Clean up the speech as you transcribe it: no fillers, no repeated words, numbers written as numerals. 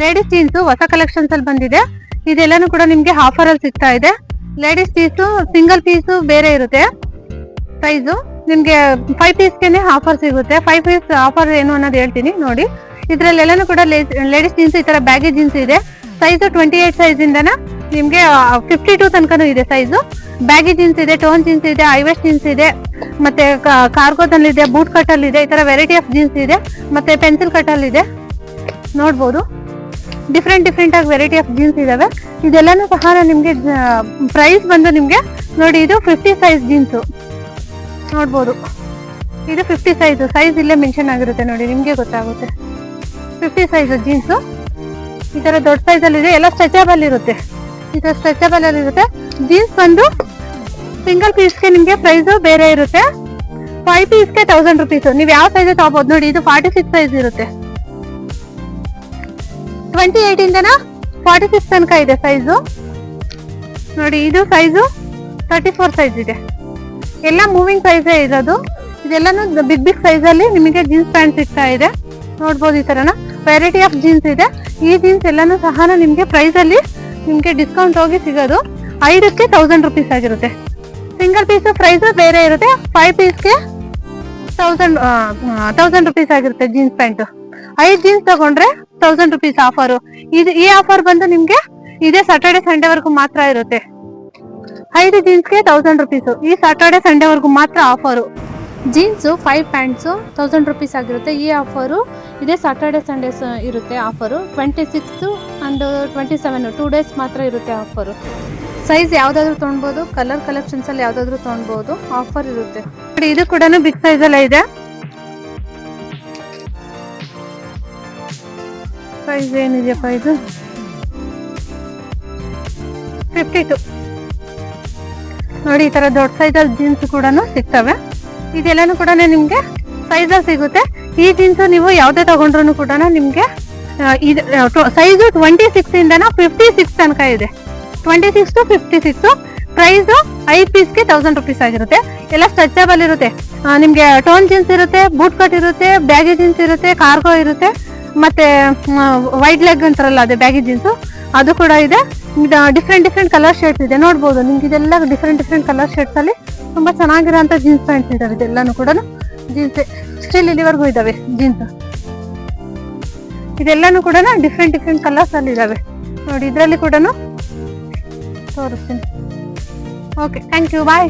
Ladies jeans ಹೊಸ collections ಅಲ್ಲಿ ಬಂದಿದೆ. ಇದೆಲ್ಲಾನು ಕೂಡ ನಿಮ್ಗೆ ಆಫರ್ ಅಲ್ಲಿ ಸಿಗ್ತಾ ಇದೆ. ಲೇಡೀಸ್ ಪೀಸ್ ಸಿಂಗಲ್ ಪೀಸ್ ಬೇರೆ ಇರುತ್ತೆ ಸೈಜು. ನಿಮ್ಗೆ 5 ಪೀಸ್ಗೆನೆ ಆಫರ್ ಸಿಗುತ್ತೆ. 5 ಪೀಸ್ ಆಫರ್ ಏನು ಅನ್ನೋದು ಹೇಳ್ತೀನಿ ನೋಡಿ. ಇದ್ರಲ್ಲೆಲ್ಲಾನು ಕೂಡ ಲೇಡೀಸ್ ಜೀನ್ಸ್ ಈ ತರ ಬ್ಯಾಗಿ ಜೀನ್ಸ್ ಇದೆ. ಸೈಜ್ 28 ಸೈಜ್ ಇಂದನ ನಿಮ್ಗೆ 52 ತನಕನೂ ಇದೆ ಸೈಜು. ಬ್ಯಾಗಿ ಜೀನ್ಸ್ ಇದೆ, ಟೋನ್ ಜೀನ್ಸ್ ಇದೆ, ಐವೆಸ್ಟ್ ಜೀನ್ಸ್ ಇದೆ, ಮತ್ತೆ ಕಾರ್ಗೋದಲ್ಲಿ ಇದೆ, ಬೂಟ್ ಕಟ್ ಅಲ್ಲಿ ಇದೆ. ಈ ತರ ವೆರೈಟಿ ಆಫ್ ಜೀನ್ಸ್ ಇದೆ. ಮತ್ತೆ ಪೆನ್ಸಿಲ್ ಕಟ್ ಅಲ್ಲಿ ಇದೆ, ನೋಡ್ಬೋದು. ಡಿಫ್ರೆಂಟ್ ಆಗಿ ವೆರೈಟಿ ಆಫ್ ಜೀನ್ಸ್ ಇದಾವೆ. ಇದೆಲ್ಲಾನು ಸಹ ನಿಮ್ಗೆ ಪ್ರೈಸ್ ಬಂದು ನಿಮ್ಗೆ ನೋಡಿ, ಇದು 50 ಸೈಜ್ ಜೀನ್ಸ್ ನೋಡ್ಬೋದು. ಇದು 50 ಸೈಜ್ ಇಲ್ಲೇ ಮೆನ್ಷನ್ ಆಗಿರುತ್ತೆ ನೋಡಿ, ನಿಮ್ಗೆ ಗೊತ್ತಾಗುತ್ತೆ. 50 ಸೈಜ್ ಜೀನ್ಸ್ ಈ ತರ ದೊಡ್ಡ ಸೈಜ್ ಅಲ್ಲಿ ಇದೆ. ಎಲ್ಲ ಸ್ಟ್ರೆಚಬಲ್ ಇರುತ್ತೆ, ಈ ತರ ಸ್ಟ್ರೆಚಬಲ್ ಅಲ್ಲಿ ಇರುತ್ತೆ. ಜೀನ್ಸ್ ಬಂದು ಸಿಂಗಲ್ ಪೀಸ್ಗೆ ನಿಮ್ಗೆ ಪ್ರೈಸ್ ಬೇರೆ ಇರುತ್ತೆ. 5 ಪೀಸ್ಗೆ 1000 ರುಪೀಸ್. ನೀವು ಯಾವ ಸೈಜ್ ತಗೋಬಹುದು ನೋಡಿ. ಇದು 46 ಸೈಜ್ ಇರುತ್ತೆ. 28 ಇಂದನ 46 ತನಕ ಇದೆ ಸೈಜು ನೋಡಿ. ಇದು ಸೈಜು 34 ಸೈಜ್ ಇದೆ. ಎಲ್ಲ ಮೂವಿಂಗ್ ಸೈಜೇ ಇರೋದು. ಇದೆಲ್ಲಾನು ಬಿಗ್ ಸೈಜ್ ಅಲ್ಲಿ ನಿಮಗೆ ಜೀನ್ಸ್ ಪ್ಯಾಂಟ್ ಸಿಗ್ತಾ ಇದೆ, ನೋಡ್ಬೋದು. ಈ ತರನ ವೆರೈಟಿ ಆಫ್ ಜೀನ್ಸ್ ಇದೆ. ಈ ಜೀನ್ಸ್ ಎಲ್ಲಾನು ಸಹ ನಿಮ್ಗೆ ಪ್ರೈಸ್ ಅಲ್ಲಿ ನಿಮ್ಗೆ ಡಿಸ್ಕೌಂಟ್ ಹೋಗಿ ಸಿಗೋದು 5ಕ್ಕೆ 1000 ರುಪೀಸ್ ಆಗಿರುತ್ತೆ. ಸಿಂಗಲ್ ಪೀಸ್ ಪ್ರೈಸ್ ಬೇರೆ ಇರುತ್ತೆ. 5 ಪೀಸ್ಗೆ 1000 ರುಪೀಸ್ ಆಗಿರುತ್ತೆ ಜೀನ್ಸ್ ಪ್ಯಾಂಟ್. 5 ಜೀನ್ಸ್ ತಗೊಂಡ್ರೆ 1000 ರುಪೀಸ್ ಆಫರ್. ಈ ಆಫರ್ ಬಂದು ನಿಮ್ಗೆ ಇದೇ ಸ್ಯಾಟರ್ಡೆ ಸಂಡೇ ವರ್ಗು ಮಾತ್ರ ಇರುತ್ತೆ. 5 ಜೀನ್ಸ್ಗೆ 1000 ರುಪೀಸ್. ಈ ಸ್ಯಾಟರ್ಡೆ ಸಂಡೇ ವರ್ಗು ಮಾತ್ರ ಆಫರು. ಜೀನ್ಸು 5 ಪ್ಯಾಂಟ್ಸು 1000 ರುಪೀಸ್ ಆಗಿರುತ್ತೆ. ಈ ಆಫರು ಇದೇ ಸ್ಯಾಟರ್ಡೆ ಸಂಡೇಸ್ ಇರುತ್ತೆ ಆಫರು. 26 ಆ್ಯಂಡ್ 27 2 ಡೇಸ್ ಮಾತ್ರ ಇರುತ್ತೆ ಆಫರು. ಸೈಜ್ ಯಾವ್ದಾದ್ರು ತೊಗೊಳ್ಬೋದು, ಕಲರ್ ಕಲೆಕ್ಷನ್ಸ್ ಅಲ್ಲಿ ಯಾವ್ದಾದ್ರು ತೊಗೊಳ್ಬೋದು, ಆಫರ್ ಇರುತ್ತೆ. ಇದು ಕೂಡ ಬಿಗ್ ಸೈಜ್ ಎಲ್ಲ ಇದೆ. ಸೈಜ್ ಏನಿದೆಯಪ್ಪ ಇದು 52 ನೋಡಿ. ಈ ತರ ದೊಡ್ಡ ಸೈಜ್ ಅಲ್ಲಿ ಜೀನ್ಸ್ ಕೂಡ ಸಿಗ್ತವೆ. ಇದೆಲ್ಲಾನು ಕೂಡ ನಿಮ್ಗೆ ಸೈಜ್ ಅಲ್ಲಿ ಸಿಗುತ್ತೆ. ಈ ಜೀನ್ಸ್ ನೀವು ಯಾವ್ದೇ ತಗೊಂಡ್ರು ಕೂಡ ನಿಮ್ಗೆ ಸೈಜು 26 ಇಂದನ 56 ತನಕ ಇದೆ. 26 to 56. ಪ್ರೈಸ್ 5 ಪೀಸ್ಗೆ 1000 ರುಪೀಸ್ ಆಗಿರುತ್ತೆ. ಎಲ್ಲ ಸ್ಟ್ರೆಚಬಲ್ ಇರುತ್ತೆ. ನಿಮ್ಗೆ ಟೋನ್ ಜೀನ್ಸ್ ಇರುತ್ತೆ, ಬೂಟ್ ಕಟ್ ಇರುತ್ತೆ, ಬ್ಯಾಗಿ ಜೀನ್ಸ್ ಇರುತ್ತೆ, ಕಾರ್ಗೋ ಇರುತ್ತೆ, ಮತ್ತೆ ವೈಡ್ ಲೆಗ್ ಅಂತಾರಲ್ಲ ಅದೇ ಬ್ಯಾಗಿ ಜೀನ್ಸ್, ಅದು ಕೂಡ ಇದೆ. ಡಿಫ್ರೆಂಟ್ ಕಲರ್ ಶೇಡ್ಸ್ ಇದೆ, ನೋಡ್ಬೋದು. ನಿಮ್ಗೆ ಇದೆಲ್ಲ ಡಿಫ್ರೆಂಟ್ ಕಲರ್ ಶೇಡ್ಸ್ ಅಲ್ಲಿ ತುಂಬಾ ಚೆನ್ನಾಗಿರೋಂಥ ಜೀನ್ಸ್ ಪ್ಯಾಂಟ್ಸ್ ಇದಾವೆ. ಇದೆಲ್ಲಾನು ಕೂಡ ಜೀನ್ಸ್ ಸ್ಟಿಲ್ ಇಲ್ಲಿವರೆಗೂ ಇದಾವೆ ಜೀನ್ಸ್. ಇದೆಲ್ಲಾನು ಕೂಡ ಡಿಫ್ರೆಂಟ್ ಕಲರ್ಸ್ ಅಲ್ಲಿ ಇದಾವೆ ನೋಡಿ. ಇದರಲ್ಲಿ ಕೂಡ ತೋರಿಸ್ತೀನಿ. Okay, thank you, bye.